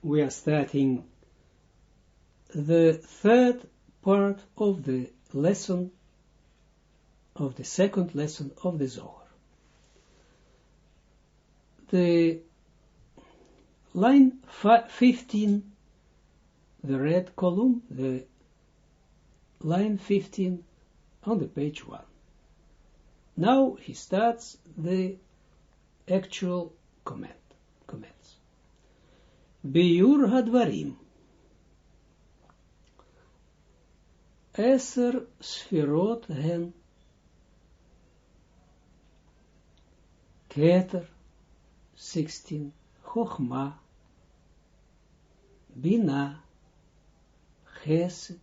we are starting the third part of the lesson, of the second lesson of the Zohar. The line 15, the red column, the line 15 on the page 1. Now he starts the actual comments. Biur hadvarim. 10 sfirot hen. Keter, 16. Chochma. Bina. Chesed.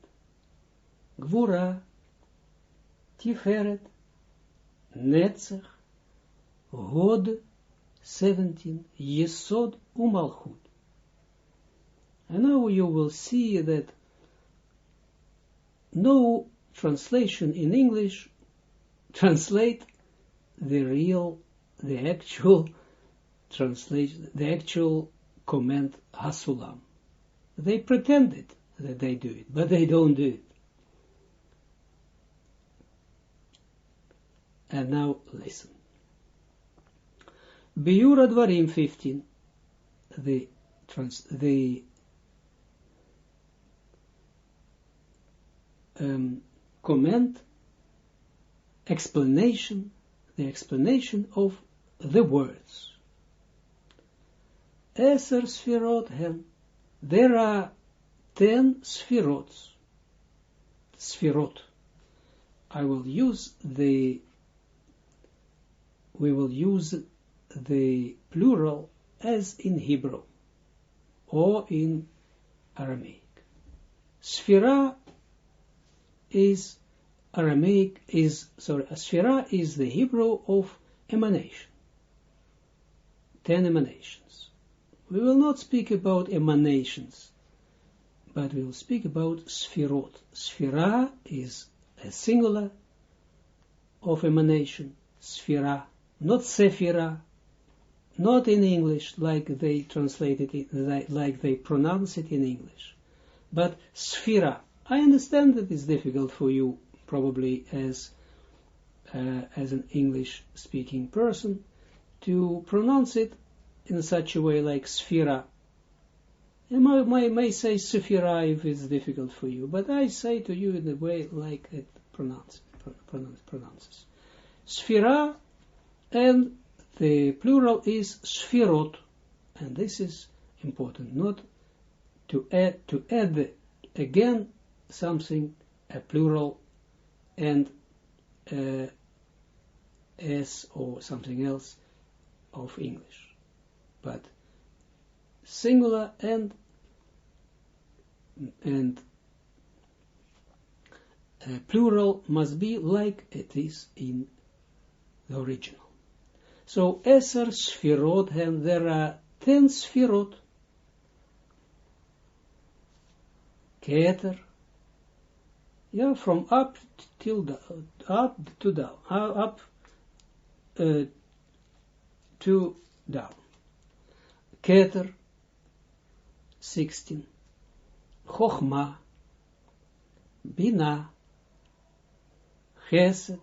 Gvura. Tiferet. Netzach. Hod, 17. Yesod umalchut. And now you will see that no translation in English translate the actual translation, the actual comment Hasulam. They pretended that they do it, but they don't do it. And now listen. Biur Advarim 15, the comment, explanation, the explanation of the words. 10 sfirot hen. There are 10 sfirot. We will use the plural as in Hebrew or in Aramaic. Sfira is Sfira is the Hebrew of emanation. 10 emanations. We will not speak about emanations, but we will speak about Sfirot. Sfira is a singular of emanation. Sfira, not Sephira, not in English like they translate it, like they pronounce it in English, but Sfira. I understand that it's difficult for you, probably as an English-speaking person, to pronounce it in such a way like Sfira. You may say Sefira if it's difficult for you, but I say to you in the way like it pronounces. Sfira, and the plural is Sfirot, and this is important, not to add again something, a plural, and s or something else of English, but singular and plural must be like it is in the original. So 10 sfirot, and there are 10 sfirot. Keter, from up till down, up to down, up to down. Keter, 16. Chochma, Bina, Chesed,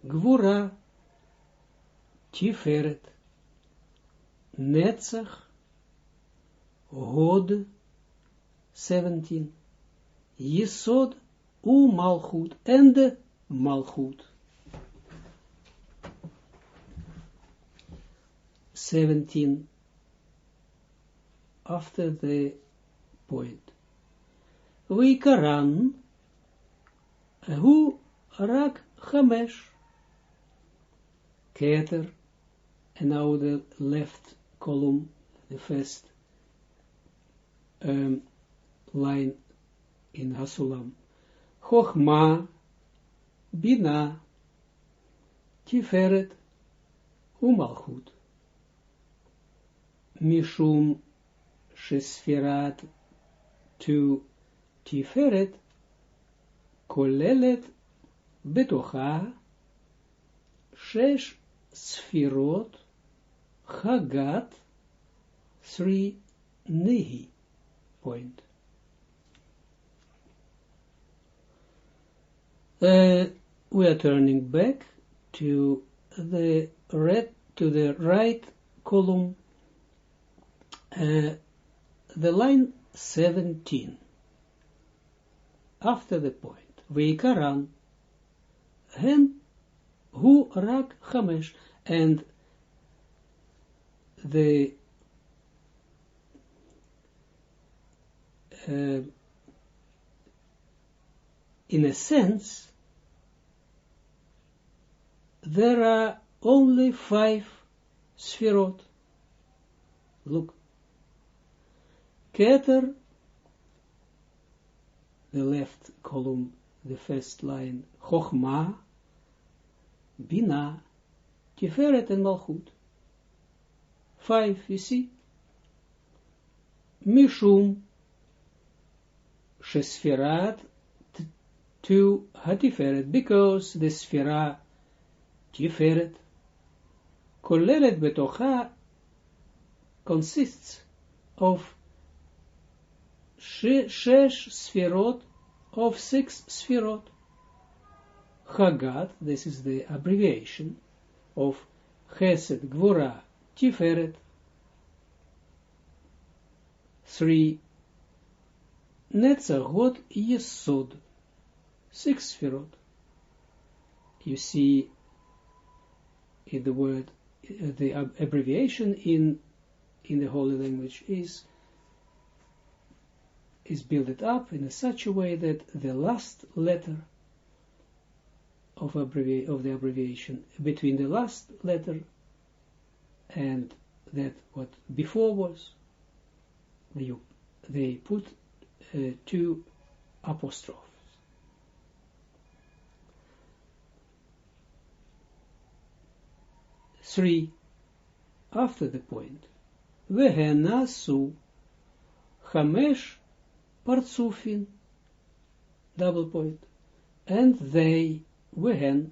Gvura, Tiferet, Netzach, Hod, 17. Yesod, Malchut, and Malchut. 17. After the point. Vikaran, Hu Rak Chamesh. Keter, and now the left column, the first line in Hasulam. Chochma, Bina, Tiferet, Umalchut. Mishum Shesfirat to Tiferet, Kolelet, Betocha, Shesh Sfirot, Chagat, 3 Nihi point. We are turning back to the right column, the line 17, after the point. Veikaran, hen hu rak chamesh, and the in a sense, there are only 5 sfirot. Look. Keter, the left column, the first line, Chochma, Bina, Tiferet and Malchut. 5, you see? Mishum, Shesfirat, to Hatiferet, because the Sfira Tiferet, Kolelet Betocha, consists of Shesh Sfirot, of 6 Sfirot. Chagat, this is the abbreviation of Chesed, Gvura, Tiferet. 3 Netzagot Yesod, 6 Sfirot. You see in the word, the abbreviation in the holy language is built up in such a way that the last letter of the abbreviation, between the last letter and that what before was, they put 2 apostrophes. 3 after the point. Vehenasu Chamesh Partsufin, double point, and they, Vehen,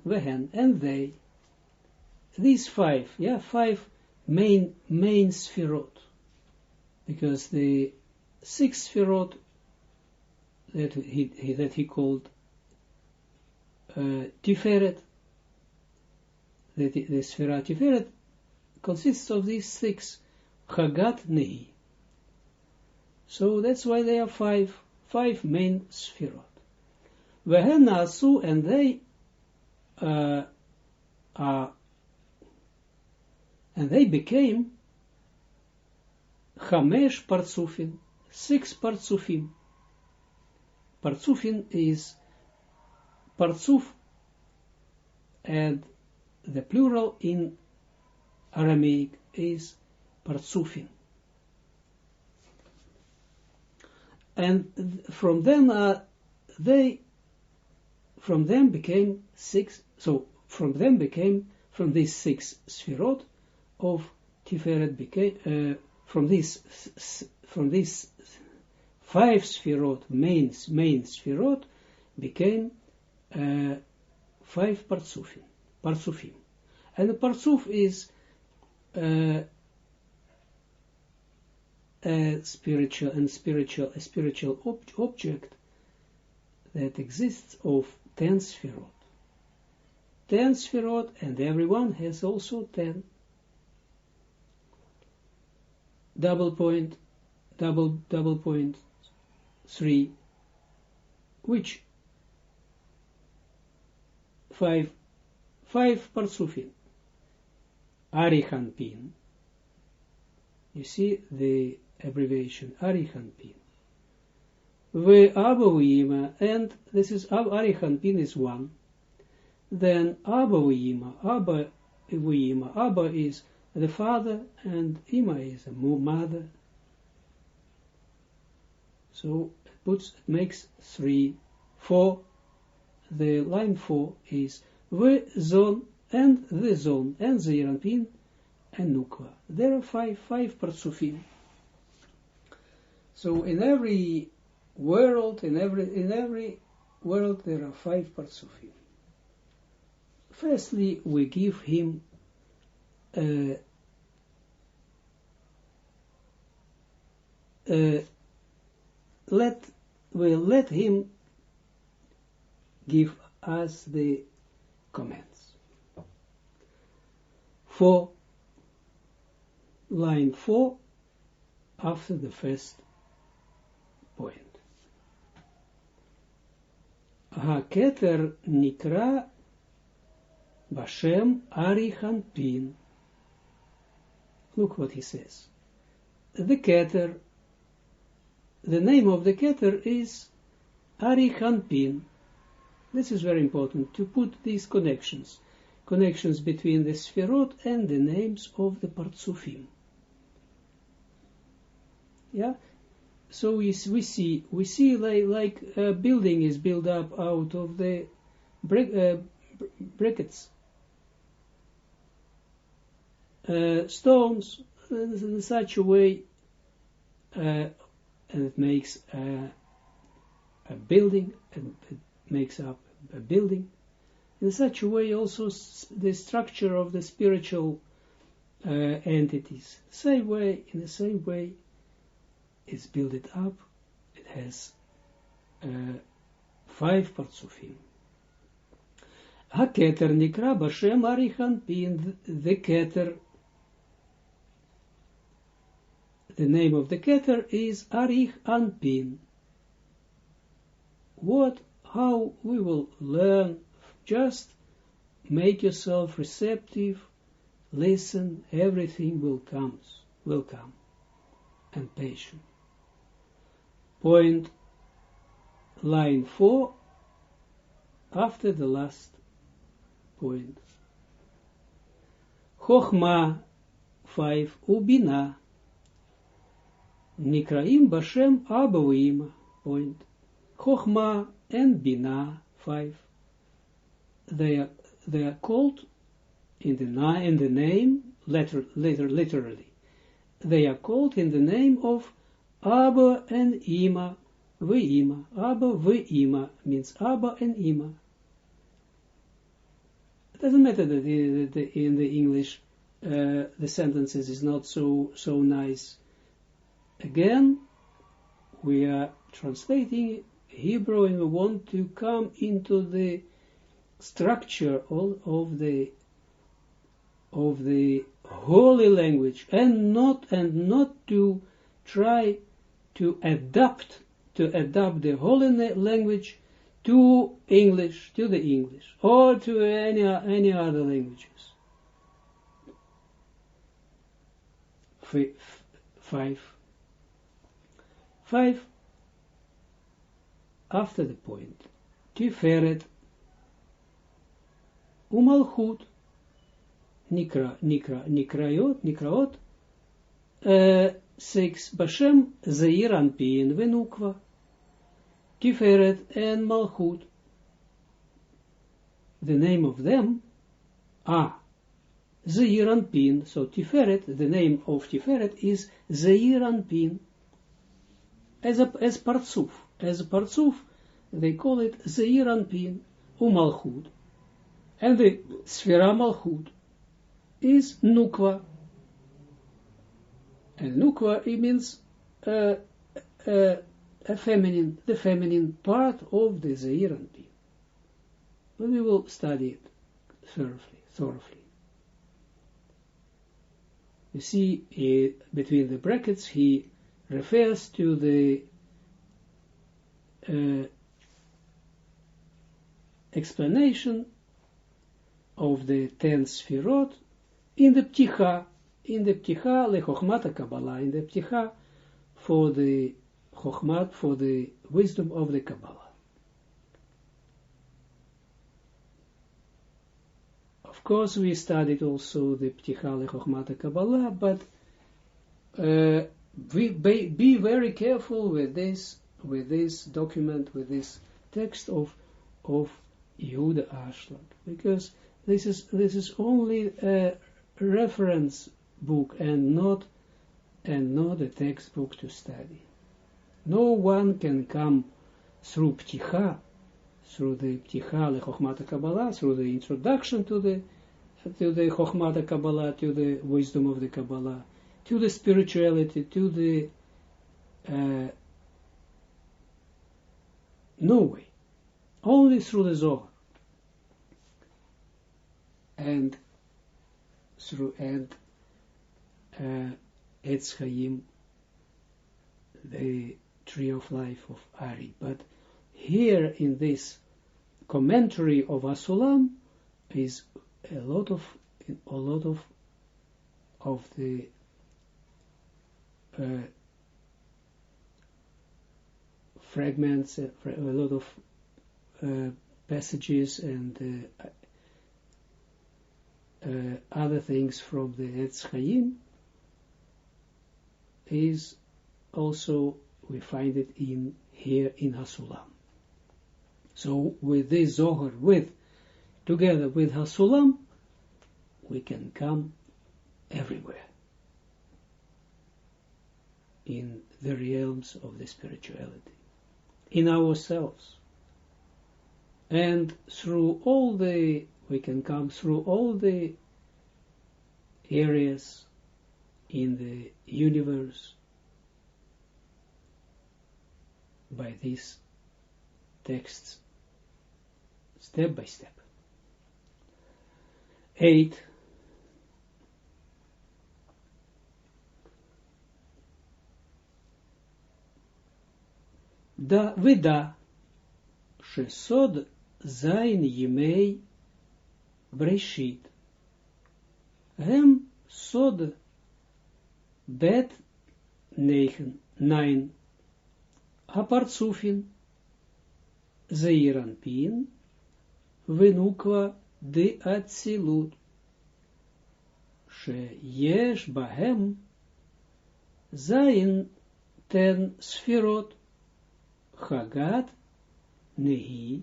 and they, these 5, 5 main Sfirot, because the 6 Sfirot that he called Tiferet, the Sfira Tiferet consists of these 6 Chagat Nehi. So that's why they are 5 main Sfirot. Vehen Nasu, and they became Chamesh Partsufin, 6 Partsufim. Partsufin is Partsuf, and the plural in Aramaic is Partsufin. And from them became 6, so from these 6 Sfirot of Tiferet became, from these 5 Sfirot, main Sfirot, became 5 Partsufim. And the Partsuf is a spiritual object that exists of 10 Sfirot. 10 Sfirot, and everyone has also 10. Double point, 3, which 5 Partsufim. Arichanpin. You see the abbreviation Arichanpin. Ve'abouima, and this is Arichanpin is 1. Then Abouima, Abba is the father, and Ima is a mother. So it makes 3, 4. The line 4 is Zon, and the Zon, and Zeranpin, and Nukva. There are 5 Partsufim. So in every world, there are 5 Partsufim. Firstly, we give him let him give us the comments. For line 4, after the first point. HaKeter nikra Bashem Arichanpin. Look what he says. The Keter, the name of the Keter is Arichanpin. This is very important, to put these connections between the Sfirot and the names of the Partsufim. Yeah? So we see like a building is built up out of the brackets, stones, in such a way, and it makes a building, and it makes up a building. In such a way, also the structure of the spiritual entities, in the same way, it's built up. It has 5 partsufim. HaKeter nikra Bashem Arichanpin. The Keter, the name of the Keter is Arichanpin. How we will learn? Just make yourself receptive, listen, everything will come, and patient. Point line 4, after the last point. Chochma 5, Ubina Nikraim Bashem Abba U'Ima. Point. Chochma and Bina 5. They are called in the name, literally. They are called in the name of Abba and Ima, Ve'ima. Abba Ve'ima means Abba and Ima. It doesn't matter that in the English the sentences is not so nice. Again, we are translating Hebrew, and we want to come into the structure of the holy language, and not to try to adapt the holy language to English, to the English, or to any other languages. 5 after the point. Tiferet Umalchut Nikraot 6 Bashem Zeir Anpin Venukva. Tiferet and Malchut, the name of them are Zeir Anpin. So Tiferet, the name of Tiferet is Zeir Anpin. As Partsuf, they call it Zeir Anpin Umalchut. And the Sfira Malchut is Nukva. And Nukva, it means the feminine part of the Zeir Anpin. But we will study it thoroughly. You see, between the brackets, he refers to the explanation of the 10 Sfirot in the Pticha lechochmat Kabbalah, in the Pticha for the chochmat, for the wisdom of the Kabbalah. Of course, we studied also the Pticha lechochmat Kabbalah, but be very careful with this document, with this text of Yehuda Ashlag, because this is only a reference book and not a textbook to study. No one can come through Pticha, through the Pticha lechochmat Kabbalah, through the introduction to the chochmat Kabbalah, to the wisdom of the Kabbalah, to the spirituality, to the no way, only through the Zohar, and through Etz Chaim, the tree of life of Ari. But here in this commentary of Asulam is a lot of the fragments, a lot of passages and other things from the Etz Chaim is also, we find it here in Hasulam. So with this Zohar, together with Hasulam, we can come everywhere in the realms of the spirituality, in ourselves, and we can come through all the areas in the universe by these texts, step by step. 8. ודע שסוד זין ימי בראשית הם סוד בית 9 הפרצופין זעיר אנפין ונוקבה דאצילות שיש בהם זין 10 ספירות חגת, נהי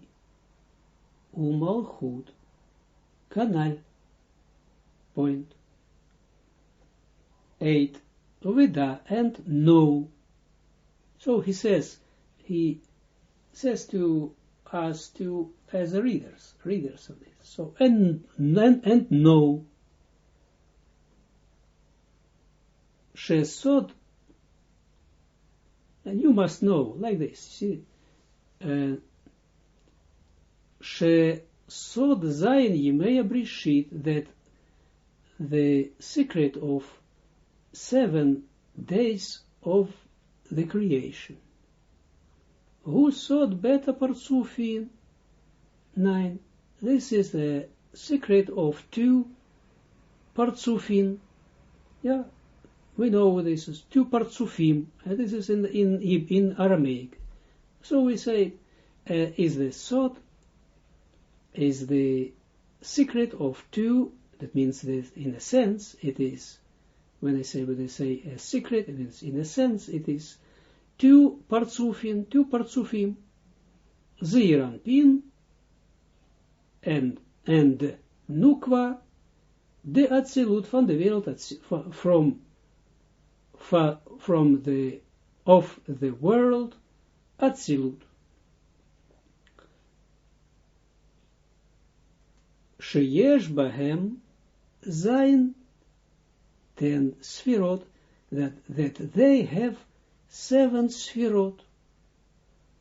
ומלכות כנ"ל. Point 8. Vida and know. So he says to us as readers of this. So and know. Shesod, and you must know like this. See, Shesod Zayin Yimei Brishit, that the secret of 7 days of the creation. Who sod beta partsufin 9. This is the secret of 2 partsufin. Yeah, we know this is 2 partsufim, and this is in Aramaic. So we say, is the sod, is the secret of 2. That means that in a sense it is, when they say a secret, it is in a sense it is 2 partsufim, zeir anpin, and nukwa, de atzilut, van de wereld, from the world, atzilut. Sheyesh bahem zayin 10 sfirot, that they have 7 sfirot.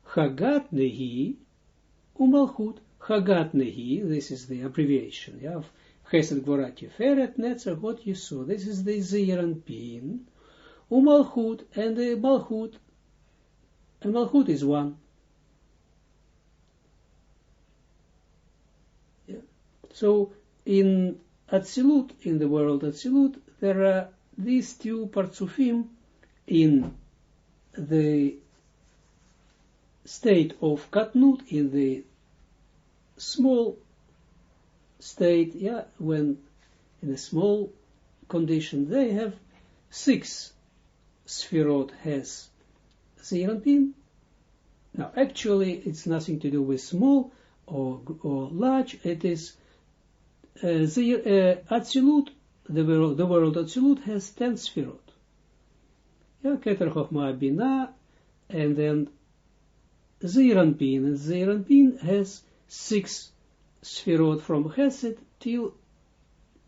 Chagat nehi umalchut. Chagat nehi, this is the abbreviation, yeah, of Chesed Gvora Tiferet Netzach Hod Yesod. This is the Zeir Anpin. Umalchut, and the Malchut. And Malchut is 1. Yeah. So in Atzilut, in the world Atzilut, there are these 2 partsufim in the state of Katnut, in the small state, yeah, when in a small condition, they have 6 sfirot has Zeir Anpin. Now, actually, it's nothing to do with small or large. It is Atzilut, the world Atzilut has 10 sfirot. Yeah, Keter Chochma Bina, and then Zeir Anpin, and Zeir Anpin has 6 sfirot from Chesed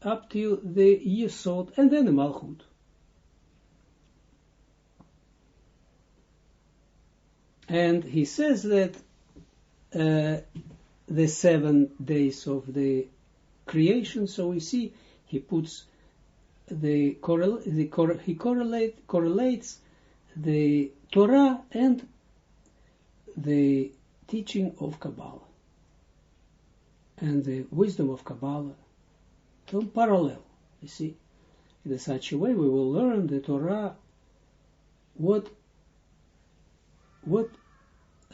up till the Yesod, and then the Malchut. And he says that the 7 days of the creation, so we see he puts he correlates the Torah and the teaching of Kabbalah and the wisdom of Kabbalah. Don't parallel, you see. In such a way we will learn the Torah, what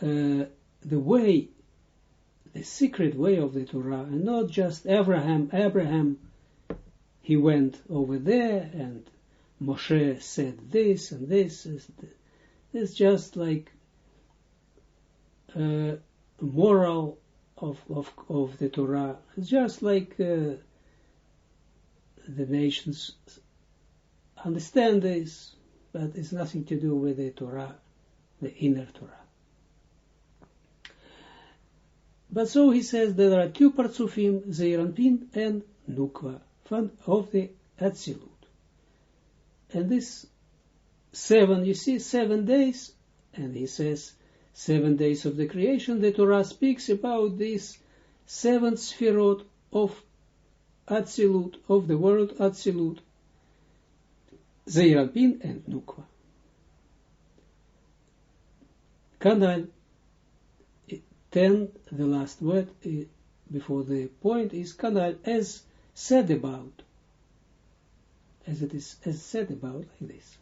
the way, the secret way of the Torah, and not just Abraham, he went over there, and Moshe said this, and this. It's just like moral of the Torah. It's just like the nations understand this, but it's nothing to do with the Torah, the inner Torah. But so he says that there are 2 partsufim, Zeir Anpin and Nukva, of the Atzilut. And this 7, you see, 7 days, and he says 7 days of the creation. The Torah speaks about this 7 sfirot of Atzilut, of the world Atzilut, Zeir Anpin and Nukva. Kanal 10, the last word before the point is Kanal, as said about, as it is as said about, like this.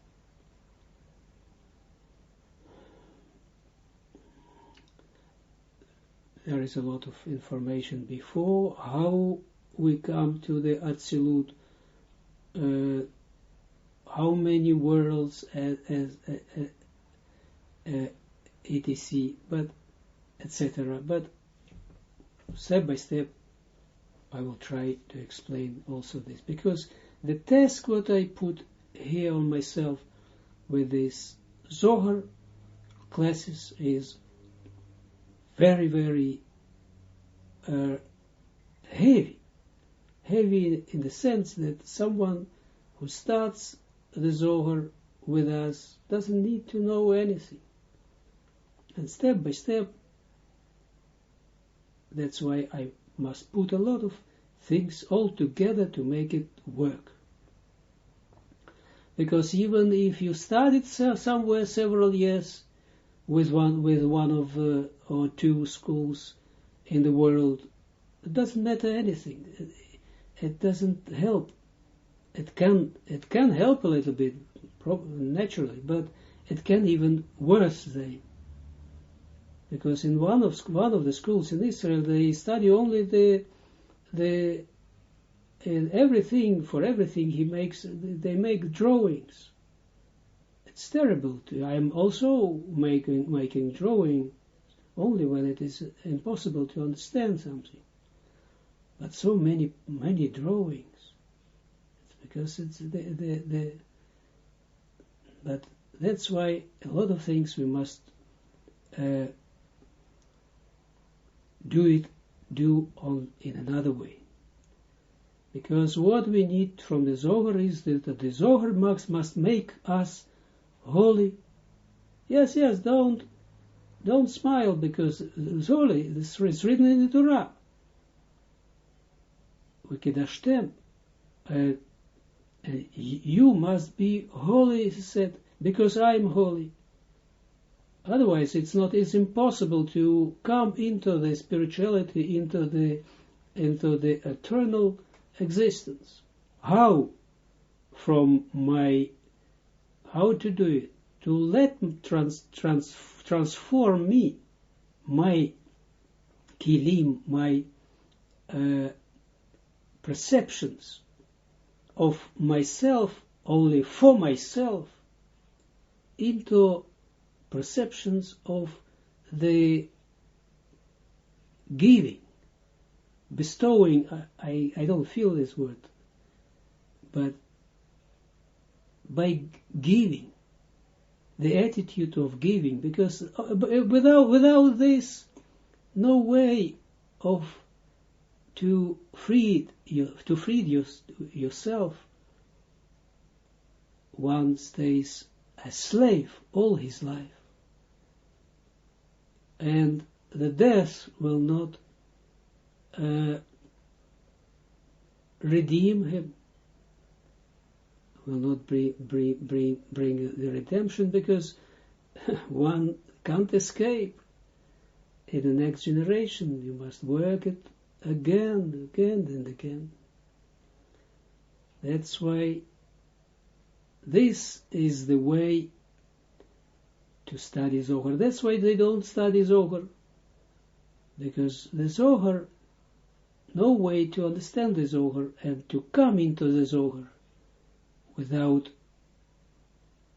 There is a lot of information before how we come to the Atzilut, how many worlds etc., but etc. But step by step, I will try to explain also this, because the task what I put here on myself with this Zohar classes is very, very heavy in the sense that someone who starts the Zohar with us doesn't need to know anything. And step by step, that's why I must put a lot of things all together to make it work. Because even if you started somewhere several years with one of or 2 schools in the world, it doesn't matter anything. It doesn't help. It can help a little bit, naturally, but it can even worse than. Because in one of the schools in Israel, they study only in everything, for everything they make drawings. It's terrible. I'm also making drawing only when it is impossible to understand something. But so many drawings. It's because it's but that's why a lot of things we must do in another way. Because what we need from the Zohar is that the Zohar must make us holy. Yes, don't smile, because it's holy. It's written in the Torah. V'kedashtem, you must be holy, he said, because I am holy. Otherwise, it's impossible to come into the spirituality, into the eternal existence. How to do it? To let transform me, my kilim, my perceptions of myself, only for myself, into perceptions of the giving, bestowing. I don't feel this word, but by giving, the attitude of giving, because without this, no way to free yourself. One stays a slave all his life. and the death will not redeem him, will not bring the redemption, because one can't escape. In the next generation, you must work it again and again. That's why this is the way to study Zohar. That's why they don't study Zohar, because the Zohar, no way to understand the Zohar and to come into the Zohar without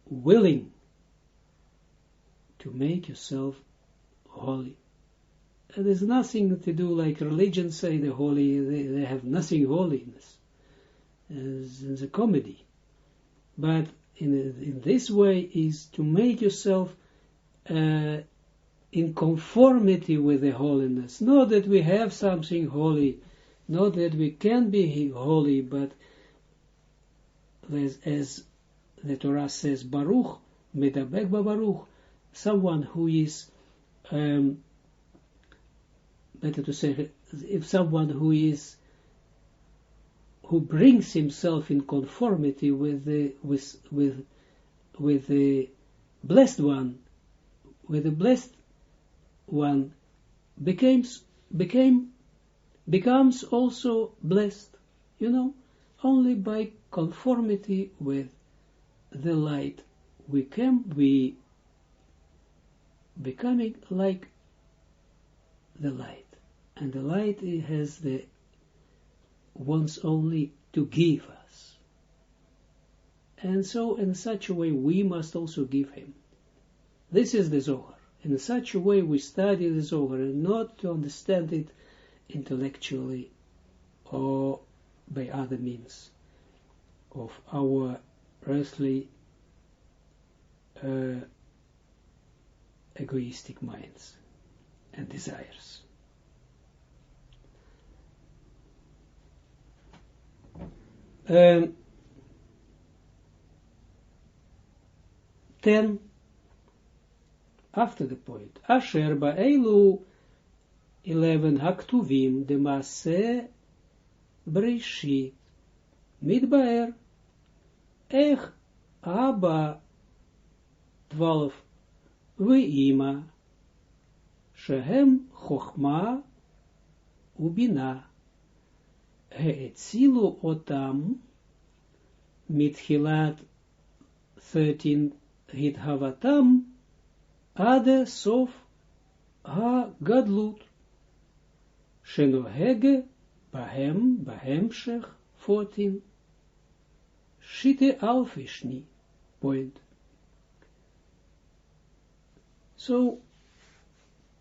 willing to make yourself holy. And there's nothing to do like religion say the holy, they have nothing holiness, as in the comedy. But in this way is to make yourself in conformity with the holiness. Not that we have something holy, not that we can be holy, but as the Torah says, Baruch, medabek Baruch, someone who is, better to say, if someone who brings himself in conformity with the blessed one, with the blessed one, becomes also blessed, only by conformity with the light. We becoming like the light, and the light wants only to give us, and so in such a way we must also give him. This is the Zohar. In such a way we study the Zohar, and not to understand it intellectually or by other means of our earthly egoistic minds and desires. Ten, after the point, Asher ba'elu 11 haktuvim demase breshit midbaer ech Abba 12 ve'ima shehem chochma ubina he'etzilu otam mitchilat 13 hidhavatam ade sof ha-gadlut shenohege bahemshech 14 shite alfishni point. So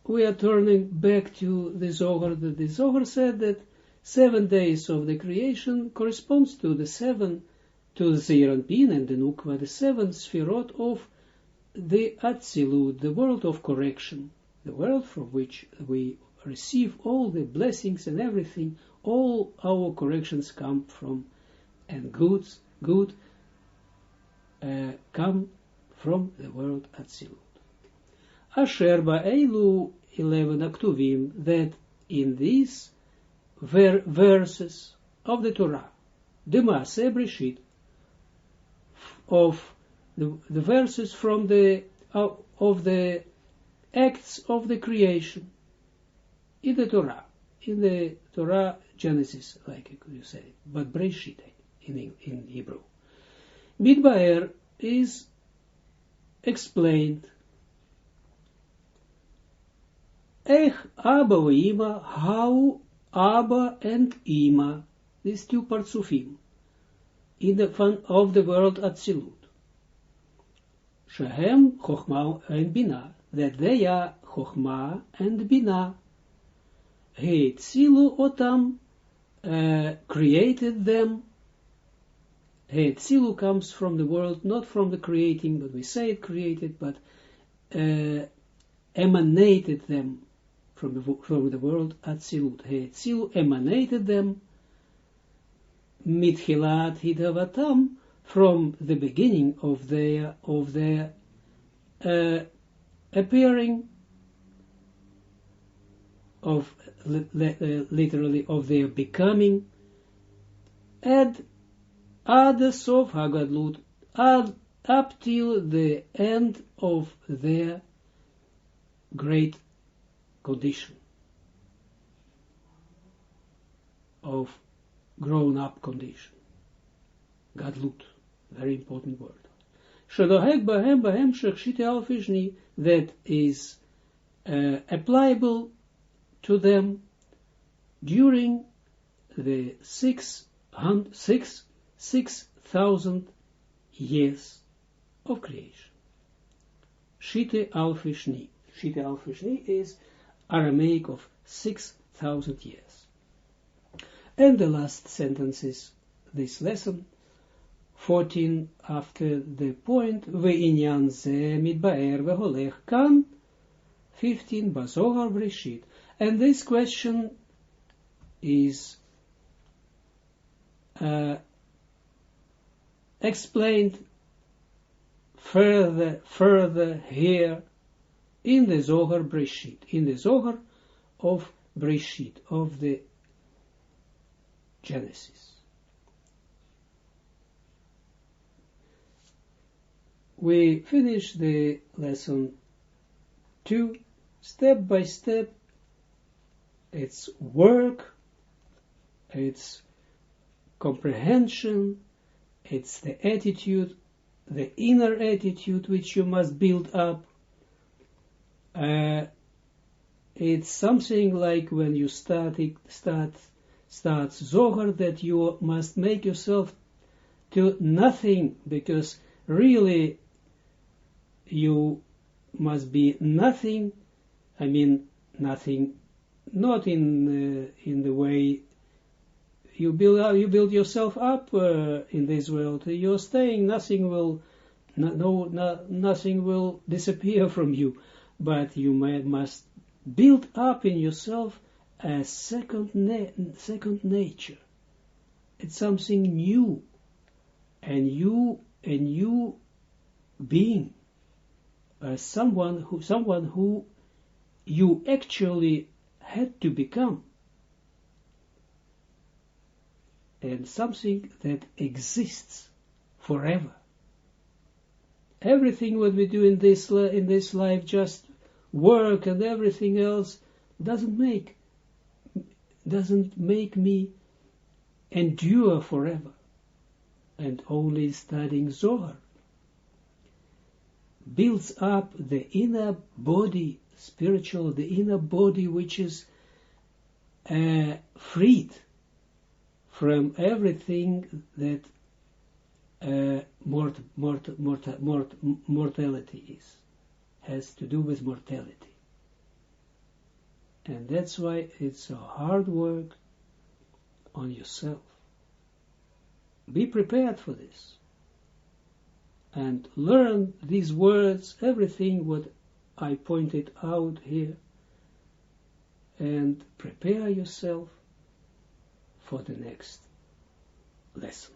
we are turning back to the Zohar. The Zohar said that 7 days of the creation corresponds to the Zeir Anpin and the Nukva, the 7 Sfirot of the Atzilut, the world of correction, the world from which we receive all the blessings and everything, all our corrections come from, and good come from the world Atzilut. Asher ba'elu 11 aktuvim, that in these verses of the Torah, the Maaseh Breshit, of the verses from of the acts of the creation in the Torah, Genesis, like you say, but Breshit in Hebrew. Midbaer is explained. Ech Abba ve'ima, how Abba and Ima, these two partsufim, in the fun of the world Atzilut. Shehem Chochma and Bina, that they are Chochma and Bina. He'etzilu otam, created them. He'etzilu comes from the world, not from the creating, but we say it created, but emanated them from the world Atzilut. He'etzilu emanated them. Mitchilat hidavatam, from the beginning of their appearing, of literally of their becoming, ad sof hagadlut, up till the end of their great condition of grown-up condition. Gadlut, very important word. Shadohek bahem shechshite alfishni, that is applicable to them during the 6,000 years of creation. Shite alfishni. Shite alfishni is Aramaic of 6,000 years. And the last sentence is this lesson, 14, after the point, ve'inyan ze mitbaer ve'holech kan, 15, bazohar breshit. And this question is explained further here in the Zohar Breshit, in the Zohar of Breshit, of the Genesis. We finish the lesson 2, step by step. It's work, it's comprehension, it's the attitude, the inner attitude which you must build up. It's something like when you start Zohar, that you must make yourself to nothing, because really you must be nothing. I mean nothing, not in the way you build yourself up in this world. You're staying, nothing will disappear from you, but you must build up in yourself a second nature. It's something new, a new being, someone who you actually had to become, and something that exists forever. Everything what we do in this life, just work and everything else, doesn't make me endure forever. And only studying Zohar builds up the inner body, spiritual, the inner body which is freed from everything that mortality has to do with mortality. And that's why it's a hard work on yourself. Be prepared for this. And learn these words, everything what I pointed out here, and prepare yourself for the next lesson.